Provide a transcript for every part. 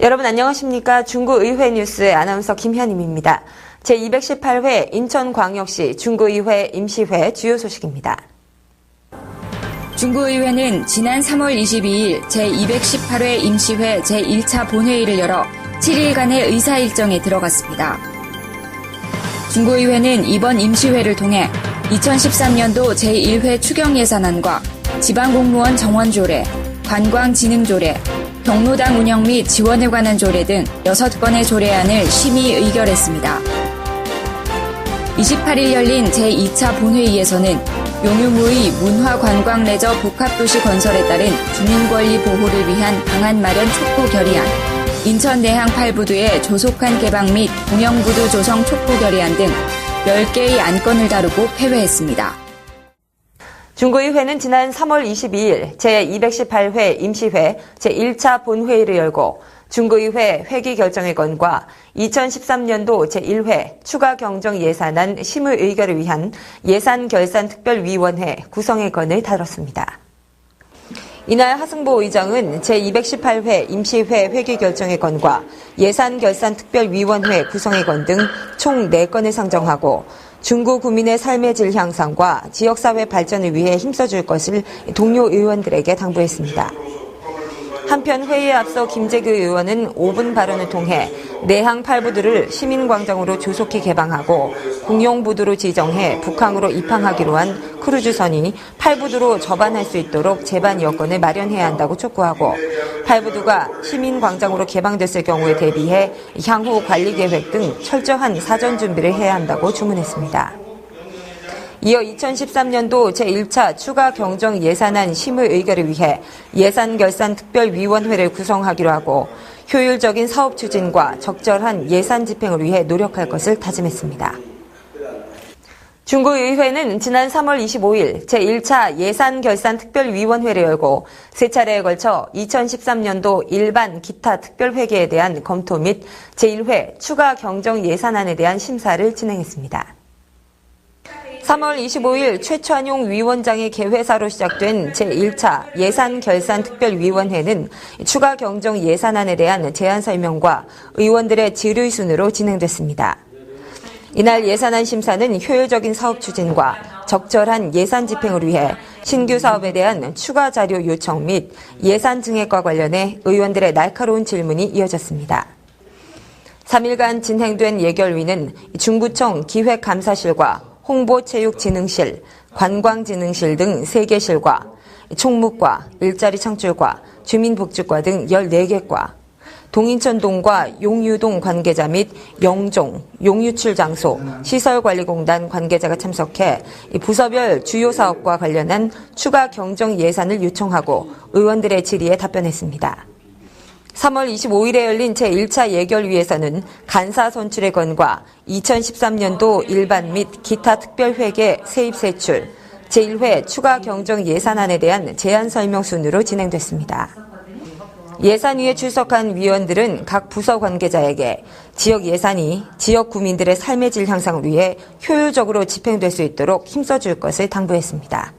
여러분 안녕하십니까? 중구의회 뉴스의 아나운서 김현임입니다. 제218회 인천광역시 중구의회 임시회 주요 소식입니다. 중구의회는 지난 3월 22일 제218회 임시회 제1차 본회의를 열어 7일간의 의사 일정에 들어갔습니다. 중구의회는 이번 임시회를 통해 2013년도 제1회 추경예산안과 지방공무원 정원조례, 관광진흥조례, 경로당 운영 및 지원에 관한 조례 등 6건의 조례안을 심의 의결했습니다. 28일 열린 제2차 본회의에서는 용유무의 문화관광레저 복합도시 건설에 따른 주민권리 보호를 위한 방안 마련 촉구 결의안, 인천 내항 8부두의 조속한 개방 및 공영부두 조성 촉구 결의안 등 10개의 안건을 다루고 폐회했습니다. 중구의회는 지난 3월 22일 제218회 임시회 제1차 본회의를 열고 중구의회 회기 결정의 건과 2013년도 제1회 추가 경정 예산안 심의 의결을 위한 예산결산특별위원회 구성의 건을 다뤘습니다. 이날 하승보 의장은 제218회 임시회 회기 결정의 건과 예산결산특별위원회 구성의 건 등 총 4건을 상정하고 중구 구민의 삶의 질 향상과 지역사회 발전을 위해 힘써줄 것을 동료 의원들에게 당부했습니다. 한편 회의에 앞서 김재규 의원은 5분 발언을 통해 내항 8부두를 시민광장으로 조속히 개방하고 공용부두로 지정해 북항으로 입항하기로 한 크루즈선이 8부두로 접안할 수 있도록 제반 여건을 마련해야 한다고 촉구하고 8부두가 시민광장으로 개방됐을 경우에 대비해 향후 관리계획 등 철저한 사전 준비를 해야 한다고 주문했습니다. 이어 2013년도 제1차 추가 경정 예산안 심의 의결을 위해 예산결산특별위원회를 구성하기로 하고 효율적인 사업 추진과 적절한 예산 집행을 위해 노력할 것을 다짐했습니다. 중구의회는 지난 3월 25일 제1차 예산결산특별위원회를 열고 3차례에 걸쳐 2013년도 일반 기타 특별회계에 대한 검토 및 제1회 추가 경정 예산안에 대한 심사를 진행했습니다. 3월 25일 최찬용 위원장의 개회사로 시작된 제1차 예산결산특별위원회는 추가 경정 예산안에 대한 제안 설명과 의원들의 질의 순으로 진행됐습니다. 이날 예산안 심사는 효율적인 사업 추진과 적절한 예산 집행을 위해 신규 사업에 대한 추가 자료 요청 및 예산 증액과 관련해 의원들의 날카로운 질문이 이어졌습니다. 3일간 진행된 예결위는 중구청 기획감사실과 홍보체육진흥실, 관광진흥실 등 3개 실과 총무과, 일자리 창출과, 주민복지과 등 14개 과, 동인천동과 용유동 관계자 및 영종, 용유출장소, 시설관리공단 관계자가 참석해 부서별 주요 사업과 관련한 추가 경정 예산을 요청하고 의원들의 질의에 답변했습니다. 3월 25일에 열린 제1차 예결위에서는 간사 선출의 건과 2013년도 일반 및 기타 특별회계 세입세출, 제1회 추가 경정 예산안에 대한 제안 설명 순으로 진행됐습니다. 예산위에 출석한 위원들은 각 부서 관계자에게 지역 예산이 지역 구민들의 삶의 질 향상을 위해 효율적으로 집행될 수 있도록 힘써줄 것을 당부했습니다.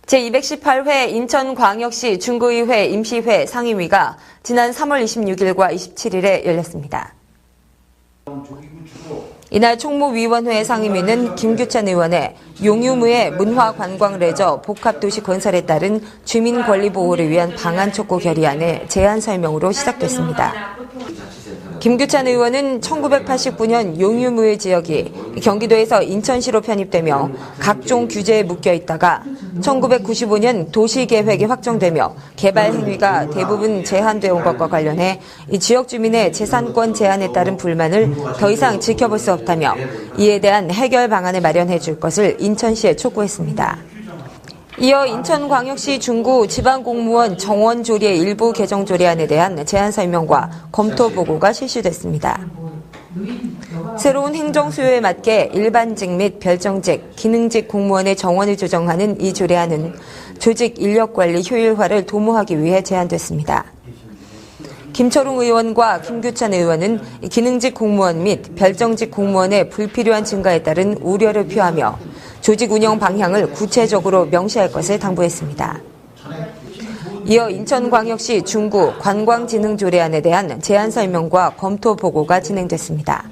제218회 인천광역시 중구의회 임시회 상임위가 지난 3월 26일과 27일에 열렸습니다. 이날 총무위원회 상임위는 김규찬 의원의 용유무의 문화관광레저 복합도시 건설에 따른 주민권리 보호를 위한 방안 촉구 결의안의 제안 설명으로 시작됐습니다. 김규찬 의원은 1989년 용유무의 지역이 경기도에서 인천시로 편입되며 각종 규제에 묶여 있다가 1995년 도시계획이 확정되며 개발 행위가 대부분 제한되어 온 것과 관련해 이 지역 주민의 재산권 제한에 따른 불만을 더 이상 지켜볼 수 없다며 이에 대한 해결 방안을 마련해 줄 것을 인천시에 촉구했습니다. 이어 인천광역시 중구 지방공무원 정원조례 일부 개정 조례안에 대한 제안 설명과 검토 보고가 실시됐습니다. 새로운 행정 수요에 맞게 일반직 및 별정직, 기능직 공무원의 정원을 조정하는 이 조례안은 조직 인력관리 효율화를 도모하기 위해 제안됐습니다. 김철웅 의원과 김규찬 의원은 기능직 공무원 및 별정직 공무원의 불필요한 증가에 따른 우려를 표하며 조직 운영 방향을 구체적으로 명시할 것을 당부했습니다. 이어 인천광역시 중구 관광진흥조례안에 대한 제안 설명과 검토 보고가 진행됐습니다.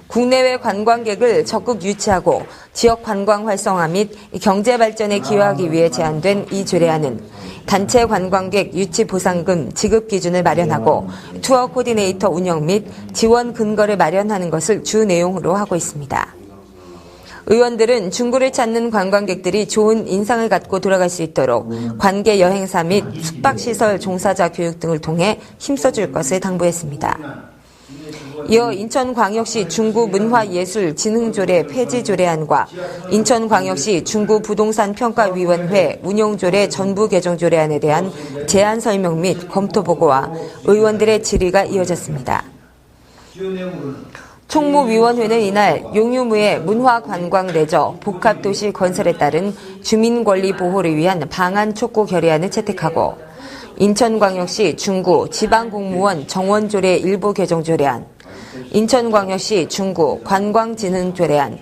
국내외 관광객을 적극 유치하고 지역 관광 활성화 및 경제 발전에 기여하기 위해 제안된 이 조례안은 단체 관광객 유치 보상금 지급 기준을 마련하고 투어 코디네이터 운영 및 지원 근거를 마련하는 것을 주 내용으로 하고 있습니다. 의원들은 중구를 찾는 관광객들이 좋은 인상을 갖고 돌아갈 수 있도록 관계 여행사 및 숙박시설 종사자 교육 등을 통해 힘써줄 것을 당부했습니다. 이어 인천광역시 중구 문화예술진흥조례 폐지조례안과 인천광역시 중구 부동산평가위원회 운영조례 전부 개정조례안에 대한 제안 설명 및 검토 보고와 의원들의 질의가 이어졌습니다. 총무위원회는 이날 용유무의 문화관광레저 복합도시 건설에 따른 주민권리 보호를 위한 방안 촉구 결의안을 채택하고 인천광역시 중구 지방공무원 정원조례 일부 개정조례안, 인천광역시 중구 관광진흥조례안,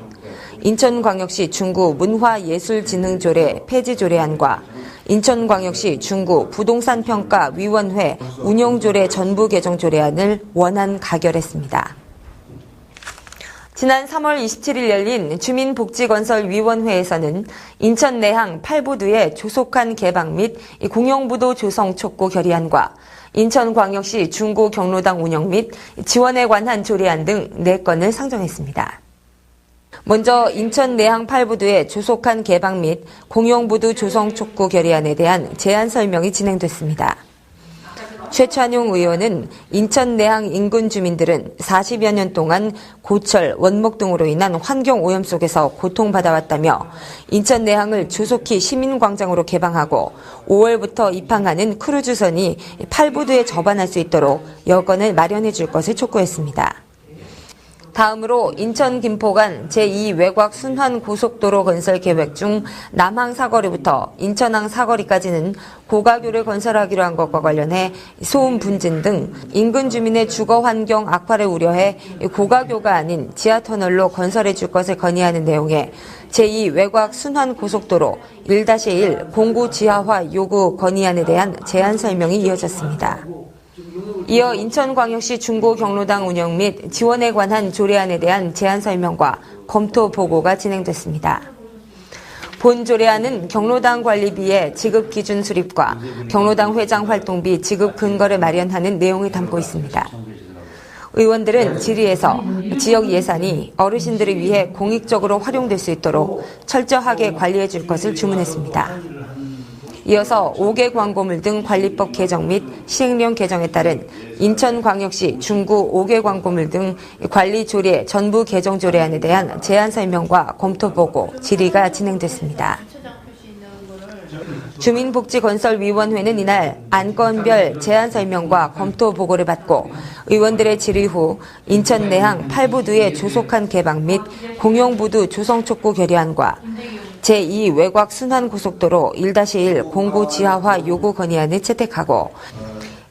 인천광역시 중구 문화예술진흥조례 폐지조례안과 인천광역시 중구 부동산평가위원회 운영조례 전부 개정조례안을 원안 가결했습니다. 지난 3월 27일 열린 주민복지건설위원회에서는 인천 내항 8부두의 조속한 개방 및 공영부도 조성 촉구 결의안과 인천광역시 중구 경로당 운영 및 지원에 관한 조례안 등 4건을 상정했습니다. 먼저 인천 내항 8부두의 조속한 개방 및 공영부도 조성 촉구 결의안에 대한 제안 설명이 진행됐습니다. 최찬용 의원은 인천 내항 인근 주민들은 40여 년 동안 고철, 원목 등으로 인한 환경 오염 속에서 고통받아왔다며 인천 내항을 조속히 시민광장으로 개방하고 5월부터 입항하는 크루즈선이 8부두에 접안할 수 있도록 여건을 마련해 줄 것을 촉구했습니다. 다음으로 인천 김포 간 제2외곽 순환 고속도로 건설 계획 중 남항 사거리부터 인천항 사거리까지는 고가교를 건설하기로 한 것과 관련해 소음 분진 등 인근 주민의 주거 환경 악화를 우려해 고가교가 아닌 지하터널로 건설해 줄 것을 건의하는 내용의 제2외곽 순환 고속도로 1-1 공구 지하화 요구 건의안에 대한 제안 설명이 이어졌습니다. 이어 인천광역시 중구 경로당 운영 및 지원에 관한 조례안에 대한 제안 설명과 검토 보고가 진행됐습니다. 본 조례안은 경로당 관리비의 지급 기준 수립과 경로당 회장 활동비 지급 근거를 마련하는 내용을 담고 있습니다. 의원들은 질의에서 지역 예산이 어르신들을 위해 공익적으로 활용될 수 있도록 철저하게 관리해 줄 것을 주문했습니다. 이어서 5개 광고물 등 관리법 개정 및 시행령 개정에 따른 인천광역시 중구 5개 광고물 등 관리 조례 전부 개정 조례안에 대한 제안 설명과 검토 보고 질의가 진행됐습니다. 주민복지건설위원회는 이날 안건별 제안 설명과 검토 보고를 받고 의원들의 질의 후 인천 내항 8부두의 조속한 개방 및 공영부두 조성 촉구 결의안과 제2외곽 순환고속도로 1-1 공구 지하화 요구 건의안을 채택하고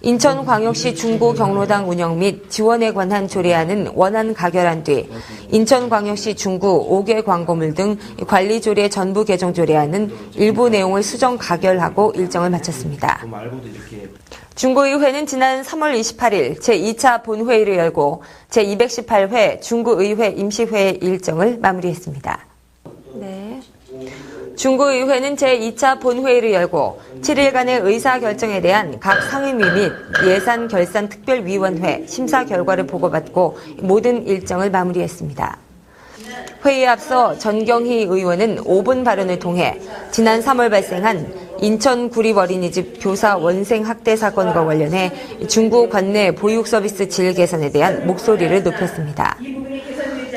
인천광역시 중구 경로당 운영 및 지원에 관한 조례안은 원안 가결한 뒤 인천광역시 중구 5개 광고물 등 관리조례 전부 개정 조례안은 일부 내용을 수정 가결하고 일정을 마쳤습니다. 중구의회는 지난 3월 28일 제2차 본회의를 열고 제218회 중구의회 임시회의 일정을 마무리했습니다. 중구의회는 제2차 본회의를 열고 7일간의 의사결정에 대한 각 상임위 및 예산결산특별위원회 심사 결과를 보고받고 모든 일정을 마무리했습니다. 회의에 앞서 전경희 의원은 5분 발언을 통해 지난 3월 발생한 인천 구립 어린이집 교사 원생 학대 사건과 관련해 중구 관내 보육 서비스 질 개선에 대한 목소리를 높였습니다.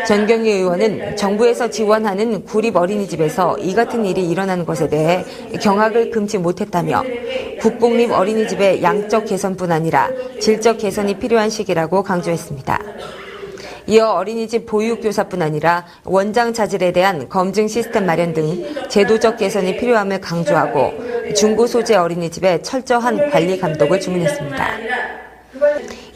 전경희 의원은 정부에서 지원하는 구립 어린이집에서 이 같은 일이 일어나는 것에 대해 경악을 금치 못했다며 국공립 어린이집의 양적 개선뿐 아니라 질적 개선이 필요한 시기라고 강조했습니다. 이어 어린이집 보육교사뿐 아니라 원장 자질에 대한 검증 시스템 마련 등 제도적 개선이 필요함을 강조하고 중고 소재 어린이집의 철저한 관리 감독을 주문했습니다.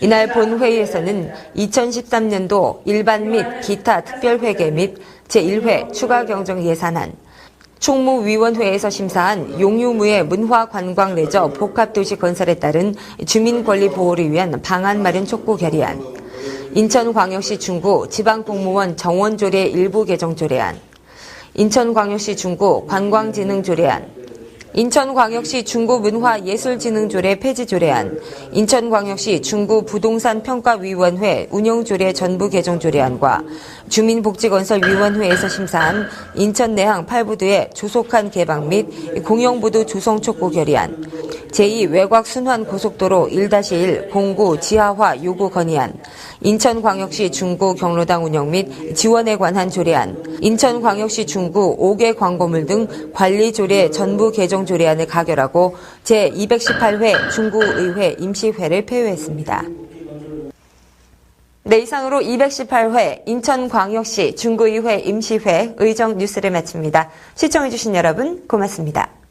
이날 본회의에서는 2013년도 일반 및 기타 특별회계 및 제1회 추가 경정 예산안, 총무위원회에서 심사한 용유무의 문화관광 레저 복합도시 건설에 따른 주민권리 보호를 위한 방안 마련 촉구 결의안, 인천광역시 중구 지방공무원 정원조례 일부 개정 조례안, 인천광역시 중구 관광진흥 조례안, 인천광역시 중구 문화예술진흥조례 폐지 조례안, 인천광역시 중구 부동산평가위원회 운영조례 전부 개정 조례안과 주민복지건설위원회에서 심사한 인천내항 8부두의 조속한 개방 및 공영부두 조성 촉구 결의안, 제2외곽순환 고속도로 1-1 공구 지하화 요구 건의안, 인천광역시 중구 경로당 운영 및 지원에 관한 조례안, 인천광역시 중구 5개 광고물 등 관리조례 전부 개정 조례안을 가결하고 제218회 중구의회 임시회를 폐회했습니다. 네, 이상으로 218회 인천광역시 중구의회 임시회 의정 뉴스를 마칩니다. 시청해주신 여러분 고맙습니다.